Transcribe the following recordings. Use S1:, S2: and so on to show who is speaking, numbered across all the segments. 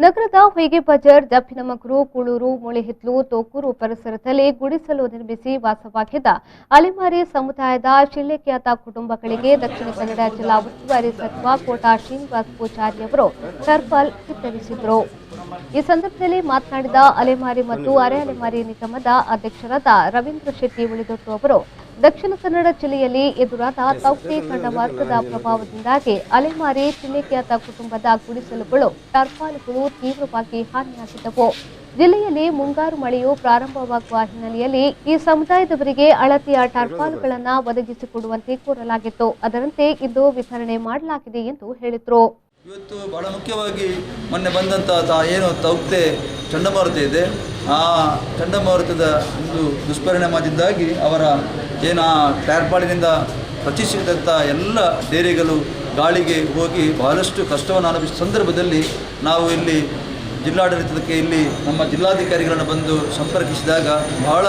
S1: ನಗರದ ಹೊಯ್ಗೆ ಬಜಾರ್ ದಪ್ಪಿನಮಕರು ಕೂಳೂರು ಮೂಳೆಹಿತ್ಲು ತೋಕೂರು ಪರಿಸರದಲ್ಲಿ ಗುಡಿಸಲು ನಿರ್ಮಿಸಿ ವಾಸವಾಗಿದ್ದ ಅಲೆಮಾರಿ ಸಮುದಾಯದ ಶಿಳ್ಳೆಖ್ಯಾತ ಕುಟುಂಬಗಳಿಗೆ ದಕ್ಷಿಣ ಕನ್ನಡ ಜಿಲ್ಲಾ ಉಸ್ತುವಾರಿ ಸಚಿವ ಕೋಟಾ ಶ್ರೀನಿವಾಸ್ ಪೂಜಾರಿ ಅವರು ಟರ್ಪಲ್ ವಿತರಿಸಿದರು। ಈ ಸಂದರ್ಭದಲ್ಲಿ ಮಾತನಾಡಿದ ಅಲೆಮಾರಿ ಮತ್ತು ಅರೆ ಅಲೆಮಾರಿ ನಿಗಮದ ಅಧ್ಯಕ್ಷರಾದ ರವೀಂದ್ರ ಶೆಟ್ಟಿ ಉಳಿದೊಟ್ಟು ಅವರು ದಕ್ಷಿಣ ಕನ್ನಡ ಜಿಲ್ಲೆಯಲ್ಲಿ ಎದುರಾದ ತೌಕ್ತೆ ಚಂಡಮಾರುತದ ಪ್ರಭಾವದಿಂದಾಗಿ ಅಲೆಮಾರಿ ಶಿಳ್ಳೆಖ್ಯಾತ ಕುಟುಂಬದ ಗುಡಿಸಲುಗಳು ಟರ್ಪಾಲ್ಗಳು ತೀವ್ರವಾಗಿ ಹಾನಿಯಾಗಿದ್ದವು। ಜಿಲ್ಲೆಯಲ್ಲಿ ಮುಂಗಾರು ಮಳೆಯು ಪ್ರಾರಂಭವಾಗುವ ಹಿನ್ನೆಲೆಯಲ್ಲಿ ಈ ಸಮುದಾಯದವರಿಗೆ ಅಳತೆಯ ಟರ್ಪಾಲ್ಗಳನ್ನು ಒದಗಿಸಿಕೊಡುವಂತೆ ಕೋರಲಾಗಿತ್ತು। ಅದರಂತೆ ಇಂದು ವಿತರಣೆ ಮಾಡಲಾಗಿದೆ ಎಂದು ಹೇಳಿದರು।
S2: ಇವತ್ತು ಬಹಳ ಮುಖ್ಯವಾಗಿ ಮೊನ್ನೆ ಬಂದಂಥ ಏನು ತೌಕ್ತೆ ಚಂಡಮಾರುತ ಇದೆ, ಆ ಚಂಡಮಾರುತದ ಒಂದು ದುಷ್ಪರಿಣಾಮದಿಂದಾಗಿ ಅವರ ಏನು ಆ ಟ್ಯಾರ್ಪಾಲಿನಿಂದ ರಚಿಸಿದಂಥ ಎಲ್ಲ ಡೇರೆಗಳು ಗಾಳಿಗೆ ಹೋಗಿ ಬಹಳಷ್ಟು ಕಷ್ಟವನ್ನು ಅನುಭವಿಸಿದ ಸಂದರ್ಭದಲ್ಲಿ ನಾವು ಇಲ್ಲಿ ಜಿಲ್ಲಾಡಳಿತಕ್ಕೆ ಇಲ್ಲಿ ನಮ್ಮ ಜಿಲ್ಲಾಧಿಕಾರಿಗಳನ್ನು ಬಂದು ಸಂಪರ್ಕಿಸಿದಾಗ ಬಹಳ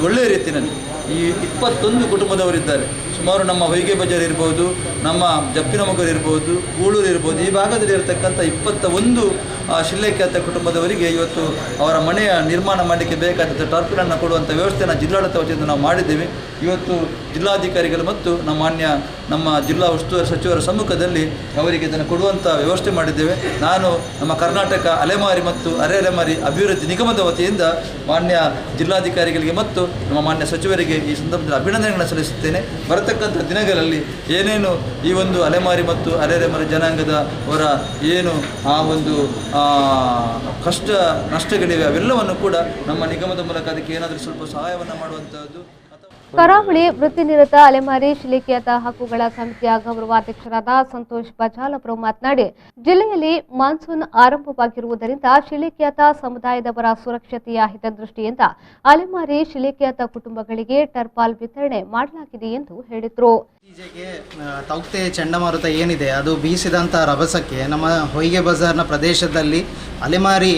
S2: ಒಳ್ಳೆಯ ರೀತಿಯಲ್ಲಿ ಈ 21 ಕುಟುಂಬದವರಿದ್ದಾರೆ। ಸುಮಾರು ನಮ್ಮ ಹೊಯ್ಗೆ ಬಜಾರ್ ಇರ್ಬೋದು, ನಮ್ಮ ಜಪ್ಪಿನಮಗರು ಇರ್ಬೋದು, ಕೂಳೂರು ಇರ್ಬೋದು, ಈ ಭಾಗದಲ್ಲಿ ಇರತಕ್ಕಂಥ 21 ಶಿಳ್ಳೆಖ್ಯಾತ ಕುಟುಂಬದವರಿಗೆ ಇವತ್ತು ಅವರ ಮನೆಯ ನಿರ್ಮಾಣ ಮಾಡಲಿಕ್ಕೆ ಬೇಕಾದಂಥ ಟರ್ಪಲನ್ನು ಕೊಡುವಂಥ ವ್ಯವಸ್ಥೆಯನ್ನು ಜಿಲ್ಲಾಡಳಿತ ವತಿಯಿಂದ ನಾವು ಮಾಡಿದ್ದೇವೆ। ಇವತ್ತು ಜಿಲ್ಲಾಧಿಕಾರಿಗಳು ಮತ್ತು ನಮ್ಮ ಜಿಲ್ಲಾ ಉಸ್ತುವಾರಿ ಸಚಿವರ ಸಮ್ಮುಖದಲ್ಲಿ ಅವರಿಗೆ ಇದನ್ನು ಕೊಡುವಂಥ ವ್ಯವಸ್ಥೆ ಮಾಡಿದ್ದೇವೆ। ನಾನು ನಮ್ಮ ಕರ್ನಾಟಕ ಅಲೆಮಾರಿ ಮತ್ತು ಅರೆ ಅಲೆಮಾರಿ ಅಭಿವೃದ್ಧಿ ನಿಗಮದ ವತಿಯಿಂದ ಮಾನ್ಯ ಜಿಲ್ಲಾಧಿಕಾರಿಗಳಿಗೆ ಮತ್ತು ನಮ್ಮ ಮಾನ್ಯ ಸಚಿವರಿಗೆ ಈ ಸಂದರ್ಭದಲ್ಲಿ ಅಭಿನಂದನೆಗಳನ್ನು ಸಲ್ಲಿಸುತ್ತೇನೆ। ಬರತಕ್ಕಂಥ ದಿನಗಳಲ್ಲಿ ಏನೇನು ಈ ಒಂದು ಅಲೆಮಾರಿ ಮತ್ತು ಅರೆ ಅಲೆಮಾರಿ ಜನಾಂಗದ ಅವರ ಏನು ಆ ಒಂದು ಕಷ್ಟ ನಷ್ಟಗಳಿವೆ ಅವೆಲ್ಲವನ್ನು ಕೂಡ ನಮ್ಮ ನಿಗಮದ ಮೂಲಕ ಅದಕ್ಕೆ ಏನಾದರೂ ಸ್ವಲ್ಪ ಸಹಾಯವನ್ನು ಮಾಡುವಂಥದ್ದು।
S1: ಕರಾವಳಿ ವೃತ್ತಿನಿರತ ಅಲೆಮಾರಿ ಶಿಳ್ಳೆಖ್ಯಾತ ಹಕ್ಕುಗಳ ಸಮಿತಿಯ ಗೌರವಾಧ್ಯಕ್ಷರಾದ ಸಂತೋಷ್ ಬಜಾಲ್ ಅವರು ಮಾತನಾಡಿ, ಜಿಲ್ಲೆಯಲ್ಲಿ ಮಾನ್ಸೂನ್ ಆರಂಭವಾಗಿರುವುದರಿಂದ ಶಿಳ್ಳೆಖ್ಯಾತ ಸಮುದಾಯದವರ ಸುರಕ್ಷತೆಯ ಹಿತದೃಷ್ಟಿಯಿಂದ ಅಲೆಮಾರಿ ಶಿಳ್ಳೆಖ್ಯಾತ ಕುಟುಂಬಗಳಿಗೆ ಟರ್ಪಾಲ್ ವಿತರಣೆ ಮಾಡಲಾಗಿದೆ ಎಂದು ಹೇಳಿದರು।
S3: ಇತ್ತೀಚೆಗೆ ತೌಕ್ತೆ ಚಂಡಮಾರುತ ಏನಿದೆ ಅದು ಬೀಸಿದಂಥ ರಭಸಕ್ಕೆ ನಮ್ಮ ಹೊಯ್ಗೆ ಬಜಾರ್ನ ಪ್ರದೇಶದಲ್ಲಿ ಅಲೆಮಾರಿ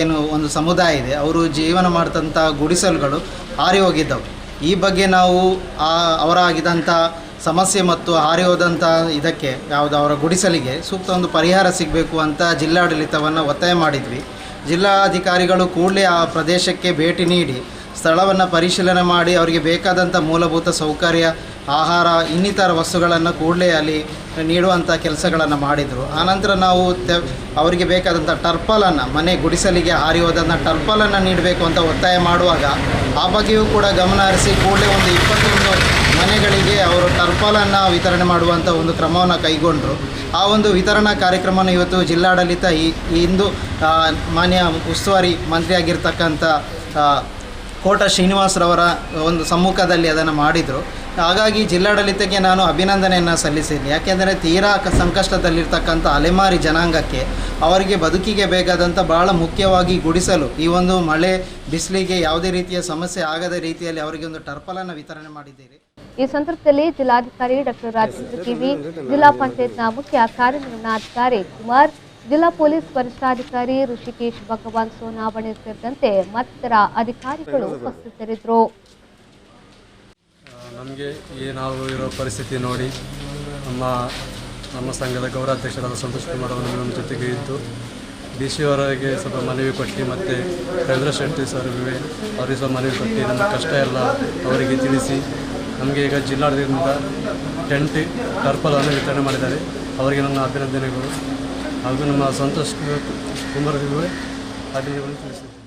S3: ಏನು ಒಂದು ಸಮುದಾಯ ಇದೆ, ಅವರು ಜೀವನ ಮಾಡ್ತಂಥ ಗುಡಿಸಲುಗಳು ಹಾರಿ ಹೋಗಿದ್ದವು। ಈ ಬಗ್ಗೆ ನಾವು ಅವರಾಗಿದ್ದಂಥ ಸಮಸ್ಯೆ ಮತ್ತು ಹಾರಿ ಹೋದಂಥ ಇದಕ್ಕೆ ಯಾವುದು ಅವರ ಗುಡಿಸಲಿಗೆ ಸೂಕ್ತ ಒಂದು ಪರಿಹಾರ ಸಿಗಬೇಕು ಅಂತ ಜಿಲ್ಲಾಡಳಿತವನ್ನು ಒತ್ತಾಯ ಮಾಡಿದ್ವಿ। ಜಿಲ್ಲಾಧಿಕಾರಿಗಳು ಕೂಡಲೇ ಆ ಪ್ರದೇಶಕ್ಕೆ ಭೇಟಿ ನೀಡಿ ಸ್ಥಳವನ್ನು ಪರಿಶೀಲನೆ ಮಾಡಿ ಅವರಿಗೆ ಬೇಕಾದಂಥ ಮೂಲಭೂತ ಸೌಕರ್ಯ, ಆಹಾರ, ಇನ್ನಿತರ ವಸ್ತುಗಳನ್ನು ಕೂಡಲೇ ಅಲ್ಲಿ ನೀಡುವಂಥ ಕೆಲಸಗಳನ್ನು ಮಾಡಿದರು। ಆನಂತರ ನಾವು ಅವರಿಗೆ ಬೇಕಾದಂಥ ಟರ್ಪಲನ್ನು ಮನೆ ಗುಡಿಸಲಿಗೆ ಹಾರಿ ಹೋದಂಥ ಟರ್ಪಲನ್ನು ನೀಡಬೇಕು ಅಂತ ಒತ್ತಾಯ ಮಾಡುವಾಗ ಆ ಬಗ್ಗೆಯೂ ಕೂಡ ಗಮನ ಹರಿಸಿ ಕೂಡಲೇ ಒಂದು 21 ಮನೆಗಳಿಗೆ ಅವರು ಟರ್ಪಲನ್ನು ವಿತರಣೆ ಮಾಡುವಂಥ ಒಂದು ಕ್ರಮವನ್ನು ಕೈಗೊಂಡರು। ಆ ಒಂದು ವಿತರಣಾ ಕಾರ್ಯಕ್ರಮವನ್ನು ಇವತ್ತು ಜಿಲ್ಲಾಡಳಿತ ಇಂದು ಮಾನ್ಯ ಉಸ್ತುವಾರಿ ಮಂತ್ರಿಯಾಗಿರ್ತಕ್ಕಂಥ ಕೋಟಾ ಶ್ರೀನಿವಾಸ್ರವರ ಒಂದು ಸಮ್ಮುಖದಲ್ಲಿ ಅದನ್ನು ಮಾಡಿದರು। ಹಾಗಾಗಿ ಜಿಲ್ಲಾಡಳಿತಕ್ಕೆ ನಾನು ಅಭಿನಂದನೆಯನ್ನು ಸಲ್ಲಿಸಿದ್ದೀನಿ। ಯಾಕೆಂದರೆ ತೀರಾ ಸಂಕಷ್ಟದಲ್ಲಿರ್ತಕ್ಕಂಥ ಅಲೆಮಾರಿ ಜನಾಂಗಕ್ಕೆ ಅವರಿಗೆ ಬದುಕಿಗೆ ಬೇಕಾದಂಥ ಭಾಳ ಮುಖ್ಯವಾಗಿ ಗುಡಿಸಲು ಈ ಒಂದು ಮಳೆ ಬಿಸಿಲಿಗೆ ಯಾವುದೇ ರೀತಿಯ ಸಮಸ್ಯೆ ಆಗದ ರೀತಿಯಲ್ಲಿ ಅವರಿಗೆ ಒಂದು ಟರ್ಪಲನ್ನು ವಿತರಣೆ ಮಾಡಿದ್ದೀರಿ।
S1: ಈ ಸಂದರ್ಭದಲ್ಲಿ ಜಿಲ್ಲಾಧಿಕಾರಿ ಡಾಕ್ಟರ್ ರಾಜೇಂದ್ರ ಕಿವಿ, ಜಿಲ್ಲಾ ಪಂಚಾಯತ್ನ ಮುಖ್ಯ ಕಾರ್ಯನಿರ್ವಹಣಾಧಿಕಾರಿ ಕುಮಾರ್, ಜಿಲ್ಲಾ ಪೊಲೀಸ್ ವರಿಷ್ಠಾಧಿಕಾರಿ ಋಷಿಕೇಶ್ ಭಗವಾನ್ ಸೋನಾವಣೆ ಸೇರಿದಂತೆ ಮತ್ತಿತರ ಅಧಿಕಾರಿಗಳು ಉಪಸ್ಥಿತರಿದ್ದರು।
S4: ನಮಗೆ ನಾವು ಇರೋ ಪರಿಸ್ಥಿತಿ ನೋಡಿ ನಮ್ಮ ಸಂಘದ ಗೌರವಾಧ್ಯಕ್ಷರಾದ ಸಂತೋಷ್ ಕುಮಾರ್ ಅವರು ನಮ್ಮ ಜೊತೆಗೆ ಇದ್ದು DC ಅವರಿಗೆ ಸ್ವಲ್ಪ ಮನವಿ ಕೊಟ್ಟು ಮತ್ತು ರವೀಂದ್ರ ಶೆಟ್ಟಿ ಸರ್ಗೆ ಅವರಿಗೆ ಸ್ವಲ್ಪ ಮನವಿ ಕೊಟ್ಟು ನಮ್ಮ ಕಷ್ಟ ಎಲ್ಲ ಅವರಿಗೆ ತಿಳಿಸಿ ನಮಗೆ ಈಗ ಜಿಲ್ಲಾಡಳಿತದಿಂದ ಟೆಂಟ್ ಟರ್ಪಲನ್ನು ವಿತರಣೆ ಮಾಡಿದ್ದಾರೆ। ಅವರಿಗೆ ನನ್ನ ಅಭಿನಂದನೆಗಳು ಹಾಗೂ ನಮ್ಮ ಸಂತೋಷ್ ಕುಮಾರ್ ಅಭಿನಂದನೆಗಳು ತಿಳಿಸಿದ್ದಾರೆ।